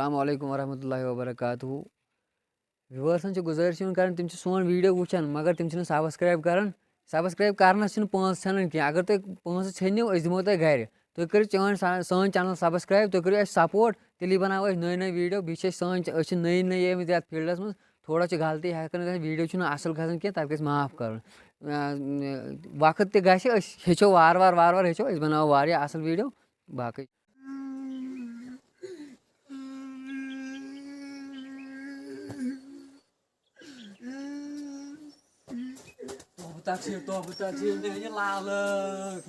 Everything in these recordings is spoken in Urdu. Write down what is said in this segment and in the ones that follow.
السلام علیکم ورحمۃ اللہ وبرکاتہ ویورسن گزارش تم سون ویڈیو وچان مگر تم سبسکرائب کران سبسکرائب کرنس پونسہٕ ژھینان کی اگر تُہۍ پونسہٕ ژھیٚنِو أسۍ دِمو تۄہہِ گرِ تُہۍ کٔرِو سٲنۍ چینل سبسکرایب تُہۍ کٔرِو اَسہِ سپوٹ تیٚلی بناوو أسۍ نٔے نٔے ویڈیو بیٚیہِ چھِ أسۍ چھِ نٔے نٔے آمٕتۍ یتھ فیٖلڈس منٛز تھوڑا چھِ غلطی ہٮ۪کان گژھِتھ ویڈیو چھُنہٕ اَصٕل کھسان کینٛہہ تَتھ گژھِ معاف کرُن وقت تہِ گژھِ أسۍ ہیٚچھو وارٕ وارٕ ہیٚچھو أسۍ بناوو واریاہ اَصٕل ویڈیو باقٕے میانہِ لالہٕ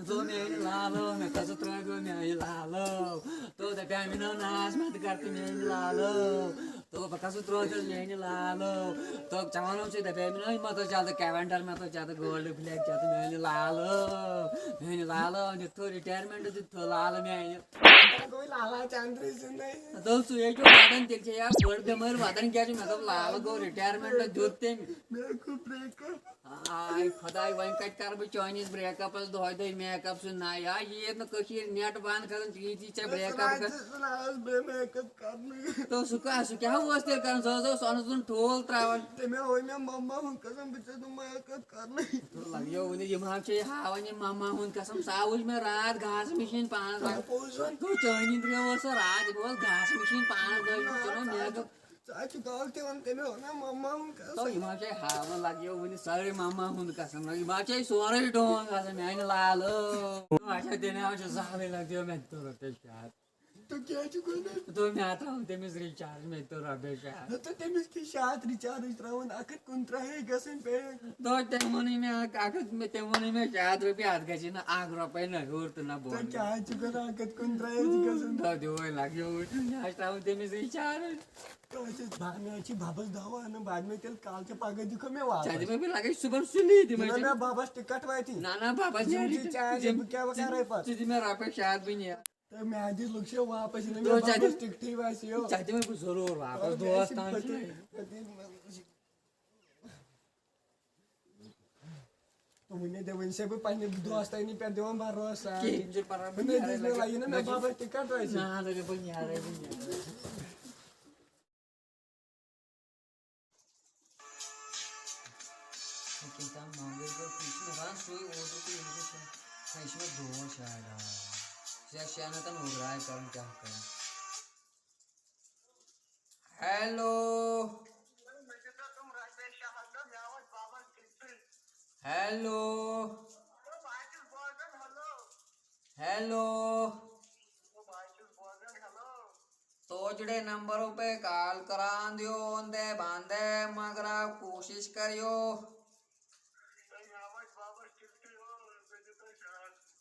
ژٕ میانہِ لالہٕ مےٚ کھسہٕ ترٲوِو میانہِ لالہٕ تو دپیٛاو مےٚ ناز مت کر تہٕ میانہِ لالہٕ تو بہٕ کھسہٕ ترٛووُس میانہِ لالہٕ تو ژےٚ وَنو ژےٚ دپیٛاو مےٚ مےٚ تُل جلدی کیوینٹر مےٚ تُل جلدی گولڈ فلیگ ژےٚ تہٕ میانہِ لالہٕ دِتھ تھوٚو رِٹایرمینٹ دِتھ تھوٚو لالہٕ میانہِ دوٚپ ژٕ یے چھُ ودان تیٚلہِ چھے یا بٔڑ بٮ۪مٲرۍ ودان کیٛاہ چھُ مےٚ دوٚپ لالہٕ گوٚو رِٹایرمینٹ دیُت تٔمۍ آے خۄداے وۄنۍ کتہِ کرٕ بہٕ چٲنِس بریک اپس دۄہے دۄہے میک اپ سُنٛد ناو یا ییٚتہِ نہٕ کٔشیٖر نیٹ بنٛد کران تیٖتی ژےٚ بریک اپ تو سُہ کیٛاہ اوس تیٚلہِ کران سُہ حظ اوس سۄنہٕ سُنٛد ٹھوٗل تراوان لگیو ؤنِتھ یِم حظ چھِ ہاوان یِم مما ہُنٛد قسم سُہ وٕچھ مےٚ راتھ گاسہٕ مِشیٖن پانس چٲنی ترٛیو اوس سُہ راتھ یِم اوس گاسہٕ مِشیٖن پانس میک اپ یِم حظ چھِ ہاوان لگیو ؤنِتھ سٲری مما ہُنٛد قسم یِم حظ چھِ سورُے ڈوٗن گژھان میانہِ لالہٕ اچھا تیٚلہِ حظ چھُ سہلٕے لگیو مےٚ تہِ توٚر رۄپیس شیٚے ہتھ دوٚپ مےٚ ترٛاوُن تٔمِس رِچارٕج مےٚ تہِ توٚر رۄپیس تٔمۍ ووٚنُے مےٚ تٔمۍ ووٚنُے مےٚ 100 رۄپیہِ اتھ گژھی نہٕ 1 رۄپے نہ ہیوٚر تہٕ نہ بوٚن دوٚپُے لگیو وٕچھُن مےٚ حظ ترٛاوُن تٔمِس رِچارٕج ژےٚ دِمے بہٕ لگے صُبحن سُلی دِمے نہ بابس ژٕ دِ مےٚ رۄپیس 6 بہٕ نیرٕ ژےٚ دِمے بہٕ ضروٗر واپس دۄہس تام ہیلو ہیلو ہیلو توجڑے نمبروں پہ کال کران دیو دے باندھے مگر آپ کوشش کریو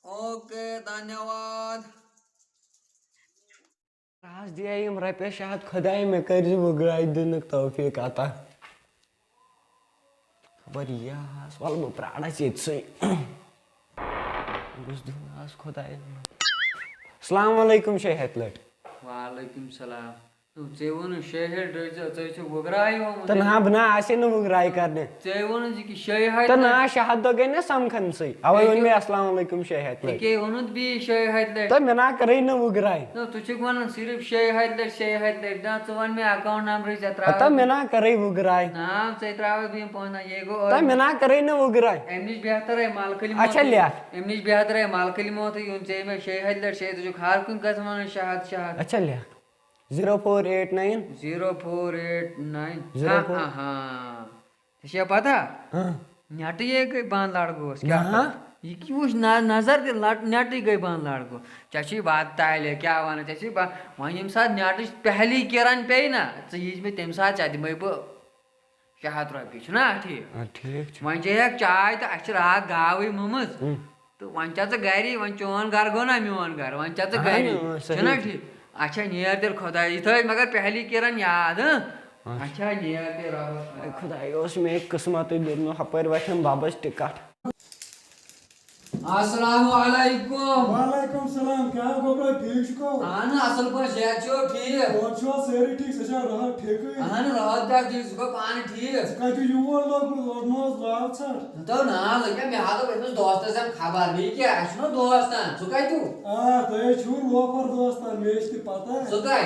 اوکے دھنیہ واد آج دیا یم رۄپیس 6 خۄداے مےٚ کٔرزِ وٕگراے دِنُک توفیٖق عطا خبر یاس وَلہٕ بہٕ پرٛارَس ییٚتسٕے گوٚژھ دیُن آز خۄدایَن السلام علیکُم 6 ہَتھ لَٹہِ وعلیکم السلام ژےٚ ووٚنُن 6 ہَتھ ژےٚ چھُ وٕگراے ہومُت تہٕ نہ بہٕ نہ آسے نہٕ وٕگراے کرنہِ ژےٚ ووٚنُتھ یہِ کہِ 6 ہَتھ تہٕ نہ 6 ہَتھ دۄہ گٔے نہ سمکھنسٕے اَوَے ووٚن مےٚ السلام علیکم 6 ہَتھ لَٹہِ ییٚکیٛاہ ووٚنُتھ بیٚیہِ 6 ہَتھ لَٹہِ تہٕ مےٚ نہ کٔرٕے نہٕ وٕگراے ژٕ چھُکھ وَنان صرف 6 ہَتھ لَٹہِ 6 ہَتھ لَٹہِ نہ ژٕ وَن مےٚ اکاونٹ نمبرٕے ژےٚ تہٕ ترٛاوَے مےٚ نہ کٔرٕے وٕگراے نہ ژےٚ ترٛاوَے بہٕ یِم پونٛسہٕ یے گوٚو تہٕ مےٚ نہ کٔرٕے نہٕ وٕگراے اَمہِ نِش بہتر ملکہٕ اچھا لیکھ اَمہِ نِش بہتر ملکہٕ نِموتھٕے یُن ژےٚ مےٚ 6 ہَتھ لَٹہِ ژٕ چھُکھ ہر کُنہِ قٕسمہٕ وَنان 6 ہَتھ 6 ہَتھ اچھا لیکھ 0489 0489 ہاں ژےٚ چھےٚ پتہ نیٹٕے گٔے بنٛد لڑکوس یہِ کہِ وٕچھ نظر دِ نیٹٕے گٔے بنٛد لڑکو ژےٚ چھُے بتہٕ تالے کیٛاہ وَنان ژےٚ چھُے وۄنۍ ییٚمہِ ساتہٕ نیٹٕچ پہلی کِرن پیٚیہِ نا ژٕ ییٖزِ مےٚ تَمہِ ساتہٕ ژےٚ دِمے بہٕ 6 ہَتھ رۄپیہِ چھُنا ٹھیٖک وۄنۍ چیٚیَکھ چاے تہٕ اَسہِ چھِ راتھ گاوٕے مٔمٕژ تہٕ وۄنۍ چھےٚ ژٕ گری وۄنۍ چون گرٕ گوٚو نا میون گرٕ وۄنۍ چھےٚ ژٕ گری چھُنا ٹھیٖک اچھا نیر تیٚلہِ خۄداے یہِ تھٲیِتھ مگر پہلی کِرن یاد اچھا نیر تیٚلہِ رۄبس خۄداے اوس مےٚ قٕسمَتٕے دیُتمُت ہُپٲرۍ وَتھٮ۪م بَبَس ٹِکَٹ السلام علیکم وعلیکم السلام کیا گوبرا ٹھیک چھُکھو اہن اصل پٲٹھۍ صحت چھُو ٹھیٖک اور چھُوا سٲری ٹھیٖک سۄ چھا راحت ٹھیکٕے اہن راحت تہِ ٹھیٖک ژٕ گوٚو پانہٕ ٹھیٖک ژٕ کَتہِ یور لوگمُت لوگنو حظ لاو ژھٹ دوٚپ نا لٔگۍ مےٚ ہا دوٚپ أمِس دوستس دِمہٕ خبر بیٚیہِ کیٛاہ اَسہِ چھُنہ دوستان ژٕ کَتہِ آ تۄہے چھُو لوفر دوستان مےٚ چھِ تہِ پتہ ژٕ کَتہِ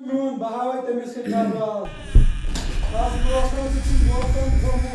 Nun bahawai temis ke karwa. Pas dosan sisi dosan kamu.